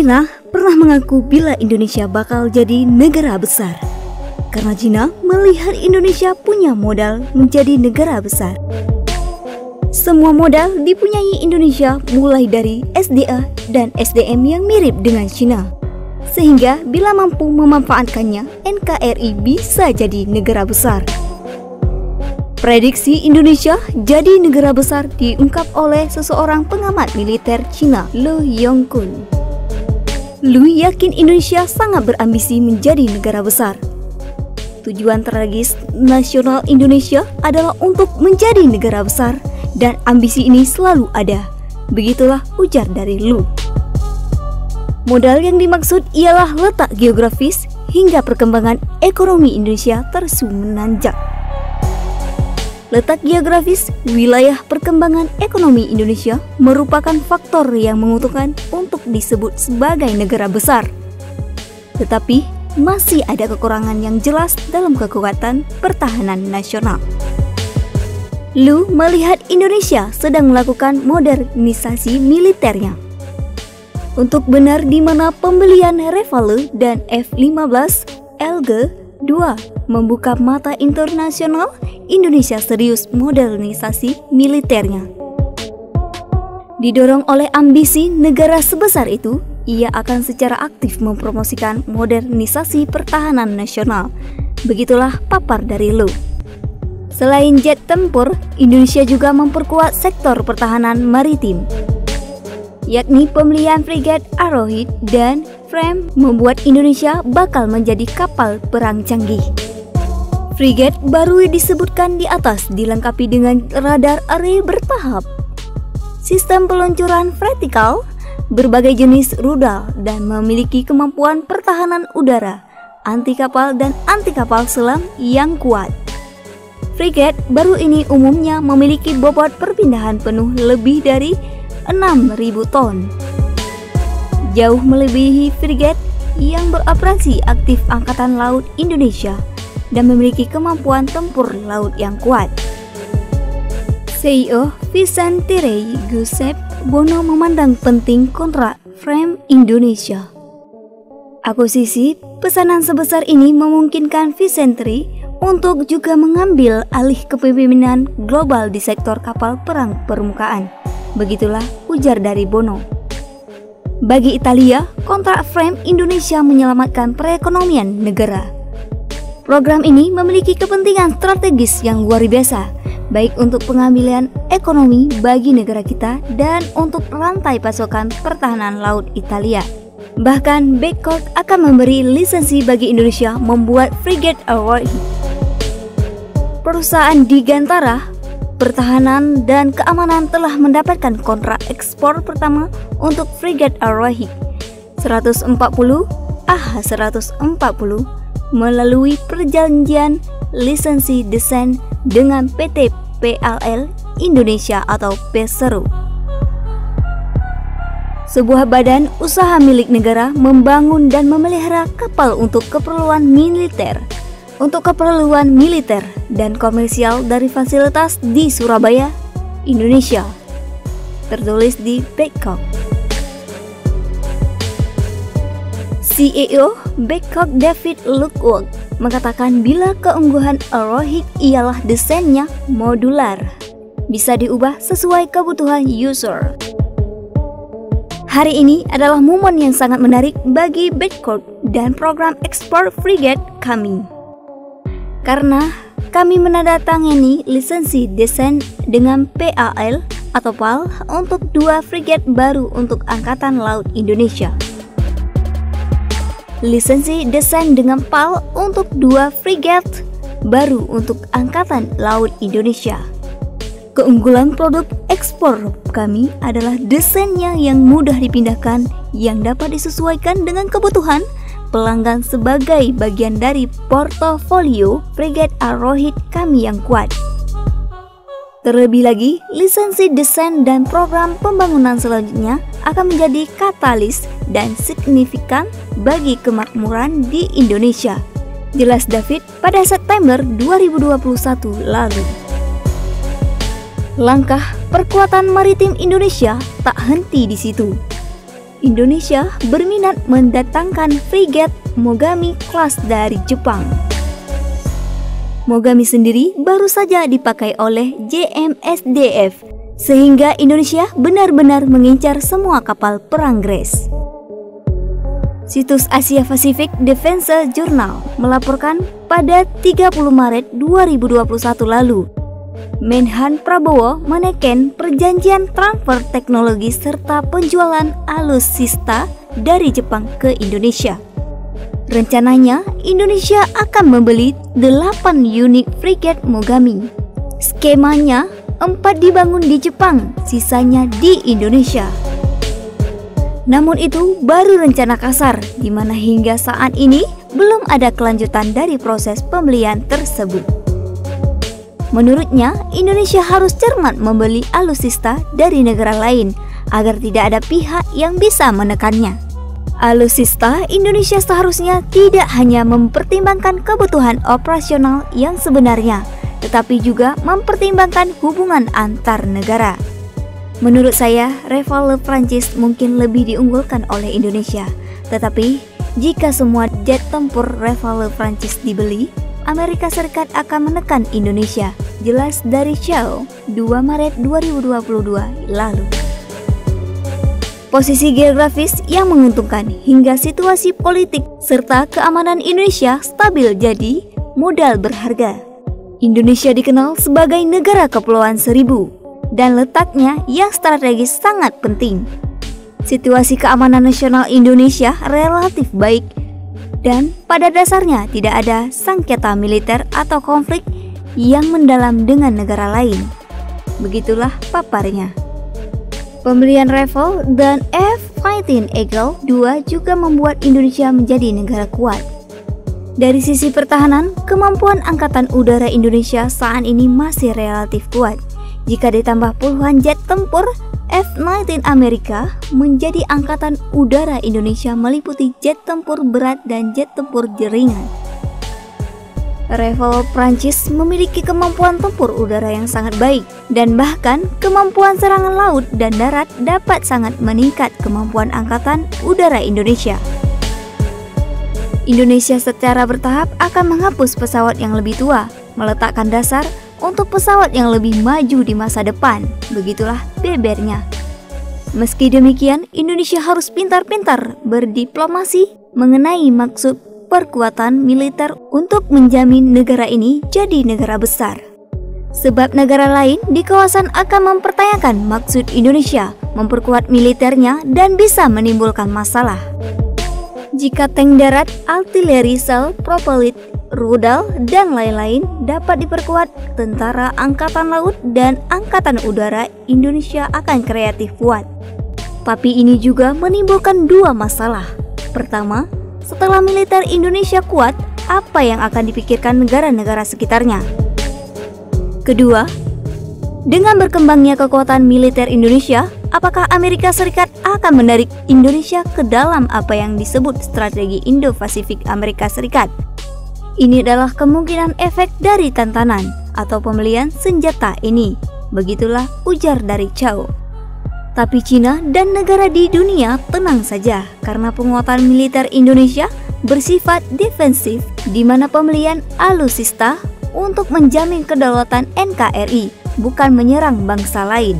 Cina pernah mengaku bila Indonesia bakal jadi negara besar. Karena Cina melihat Indonesia punya modal menjadi negara besar. Semua modal dipunyai Indonesia mulai dari SDA dan SDM yang mirip dengan Cina. Sehingga bila mampu memanfaatkannya, NKRI bisa jadi negara besar. Prediksi Indonesia jadi negara besar diungkap oleh seseorang pengamat militer Cina, Lu Yongkun. Lu yakin Indonesia sangat berambisi menjadi negara besar. Tujuan strategis nasional Indonesia adalah untuk menjadi negara besar dan ambisi ini selalu ada. Begitulah ujar dari Lu. Modal yang dimaksud ialah letak geografis hingga perkembangan ekonomi Indonesia terus menanjak. Letak geografis wilayah perkembangan ekonomi Indonesia merupakan faktor yang menguntungkan untuk disebut sebagai negara besar. Tetapi masih ada kekurangan yang jelas dalam kekuatan pertahanan nasional. Lu melihat Indonesia sedang melakukan modernisasi militernya. Untuk benar di mana pembelian Rafale dan F-15 LG-2 membuka mata internasional, Indonesia serius modernisasi militernya. Didorong oleh ambisi negara sebesar itu, ia akan secara aktif mempromosikan modernisasi pertahanan nasional. Begitulah papar dari Lu. Selain jet tempur, Indonesia juga memperkuat sektor pertahanan maritim, yakni pembelian frigat Arrowhead dan Frame membuat Indonesia bakal menjadi kapal perang canggih. Frigat baru disebutkan di atas dilengkapi dengan radar array bertahap, sistem peluncuran vertikal, berbagai jenis rudal, dan memiliki kemampuan pertahanan udara, anti kapal dan anti kapal selam yang kuat. Frigat baru ini umumnya memiliki bobot perpindahan penuh lebih dari 6.000 ton. Jauh melebihi frigat yang beroperasi aktif Angkatan Laut Indonesia dan memiliki kemampuan tempur laut yang kuat. CEO Vicente Giuseppe Bono memandang penting kontrak Frame Indonesia. Akuisisi pesanan sebesar ini memungkinkan Vicente untuk juga mengambil alih kepemimpinan global di sektor kapal perang permukaan. Begitulah ujar dari Bono. Bagi Italia, kontrak Frame Indonesia menyelamatkan perekonomian negara. Program ini memiliki kepentingan strategis yang luar biasa, baik untuk pengambilan ekonomi bagi negara kita dan untuk rantai pasokan pertahanan laut Italia. Bahkan Babcock akan memberi lisensi bagi Indonesia membuat frigat Arrowhead. Perusahaan Digantara Pertahanan dan Keamanan telah mendapatkan kontrak ekspor pertama untuk frigat Arrowhead 140 AH-140 melalui perjanjian lisensi desain dengan PT PLL Indonesia atau Peseru. Sebuah badan usaha milik negara membangun dan memelihara kapal untuk keperluan militer dan komersial dari fasilitas di Surabaya, Indonesia. Tertulis di Babcock. CEO Babcock David Lockwood mengatakan bila keunggulan Arrowhead ialah desainnya modular, bisa diubah sesuai kebutuhan user. Hari ini adalah momen yang sangat menarik bagi Babcock dan program ekspor frigat kami. Karena kami menandatangani lisensi desain dengan PAL atau PAL untuk 2 frigat baru untuk Angkatan Laut Indonesia. Lisensi desain dengan PAL untuk 2 frigat baru untuk Angkatan Laut Indonesia. Keunggulan produk ekspor kami adalah desainnya yang mudah dipindahkan, yang dapat disesuaikan dengan kebutuhan pelanggan sebagai bagian dari portofolio frigat Arrowhead kami yang kuat. Terlebih lagi, lisensi desain dan program pembangunan selanjutnya akan menjadi katalis dan signifikan bagi kemakmuran di Indonesia, jelas David pada September 2021 lalu. Langkah perkuatan maritim Indonesia tak henti di situ. Indonesia berminat mendatangkan frigate Mogami kelas dari Jepang. Mogami sendiri baru saja dipakai oleh JMSDF, sehingga Indonesia benar-benar mengincar semua kapal perang Grace. Situs Asia Pacific Defense Journal melaporkan pada 30 Maret 2021 lalu, Menhan Prabowo menekan perjanjian transfer teknologi serta penjualan alutsista dari Jepang ke Indonesia. Rencananya, Indonesia akan membeli 8 unit frigate Mogami. Skemanya, 4 dibangun di Jepang, sisanya di Indonesia. Namun itu baru rencana kasar, di mana hingga saat ini belum ada kelanjutan dari proses pembelian tersebut. Menurutnya, Indonesia harus cermat membeli alutsista dari negara lain agar tidak ada pihak yang bisa menekannya. Alutsista Indonesia seharusnya tidak hanya mempertimbangkan kebutuhan operasional yang sebenarnya, tetapi juga mempertimbangkan hubungan antar negara. Menurut saya, Rafale Prancis mungkin lebih diunggulkan oleh Indonesia. Tetapi, jika semua jet tempur Rafale Prancis dibeli, Amerika Serikat akan menekan Indonesia. Jelas dari Chow, 2 Maret 2022 lalu. Posisi geografis yang menguntungkan hingga situasi politik serta keamanan Indonesia stabil jadi modal berharga. Indonesia dikenal sebagai negara kepulauan seribu dan letaknya yang strategis sangat penting. Situasi keamanan nasional Indonesia relatif baik dan pada dasarnya tidak ada sengketa militer atau konflik yang mendalam dengan negara lain. Begitulah paparnya. Pembelian Rafale dan F-15 Eagle II juga membuat Indonesia menjadi negara kuat. Dari sisi pertahanan, kemampuan Angkatan Udara Indonesia saat ini masih relatif kuat. Jika ditambah puluhan jet tempur, F-15 Amerika menjadi Angkatan Udara Indonesia meliputi jet tempur berat dan jet tempur ringan. Rafale Prancis memiliki kemampuan tempur udara yang sangat baik dan bahkan kemampuan serangan laut dan darat dapat sangat meningkat kemampuan Angkatan Udara Indonesia. Indonesia secara bertahap akan menghapus pesawat yang lebih tua, meletakkan dasar untuk pesawat yang lebih maju di masa depan. Begitulah bebernya. Meski demikian, Indonesia harus pintar-pintar berdiplomasi mengenai maksud perkuatan militer untuk menjamin negara ini jadi negara besar. Sebab negara lain di kawasan akan mempertanyakan maksud Indonesia memperkuat militernya dan bisa menimbulkan masalah. Jika tank darat, artileri sel, propellit, rudal, dan lain-lain dapat diperkuat, tentara angkatan laut dan angkatan udara Indonesia akan kreatif kuat. Tapi ini juga menimbulkan dua masalah. Pertama, setelah militer Indonesia kuat, apa yang akan dipikirkan negara-negara sekitarnya? Kedua, dengan berkembangnya kekuatan militer Indonesia, apakah Amerika Serikat akan menarik Indonesia ke dalam apa yang disebut strategi Indo-Pasifik Amerika Serikat? Ini adalah kemungkinan efek dari tantangan atau pembelian senjata ini. Begitulah ujar dari Chow. Tapi Cina dan negara di dunia tenang saja karena penguatan militer Indonesia bersifat defensif, di mana pembelian alutsista untuk menjamin kedaulatan NKRI, bukan menyerang bangsa lain.